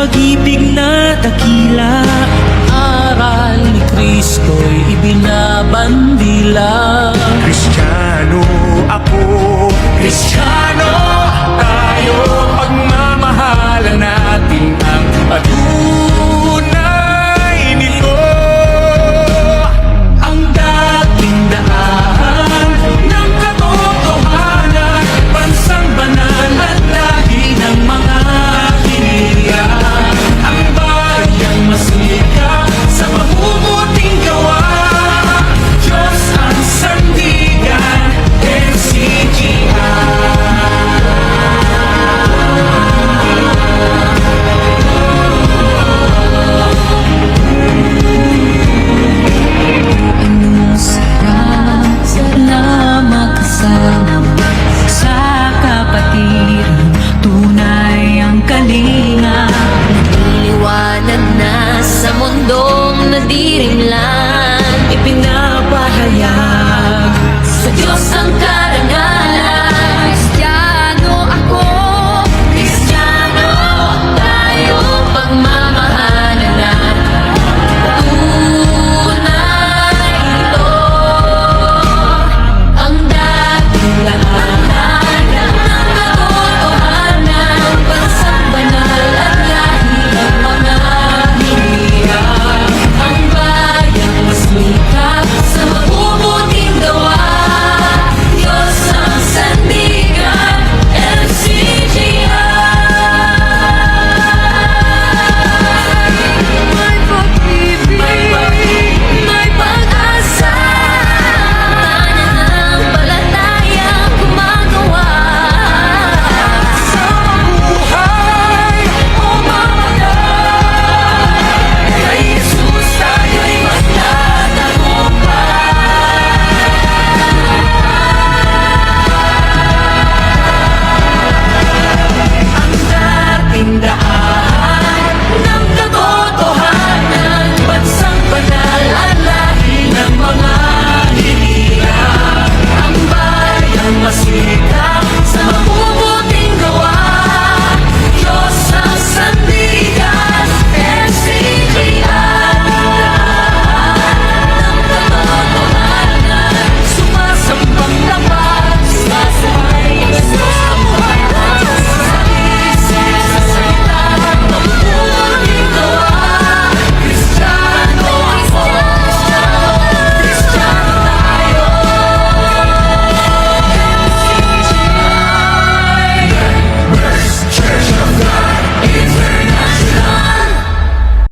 pag-ibig na dakila, aral ni Kristo'y ibinabandila. Kristiyano ako, Kristiyano tayo, pagmamahalan natin ang patunay nito. Ang dating daan ng katotohanan, bansang banal at lagi ng mga hinirya. Ang bayang masikap sa mabubuting gawa, Diyos ang sandigan, NCGI. Anong sarap na makasama sa kapatiran, tunay ang kalinga. Liwanag na sa mundong nadirimlan, Ipinapahayag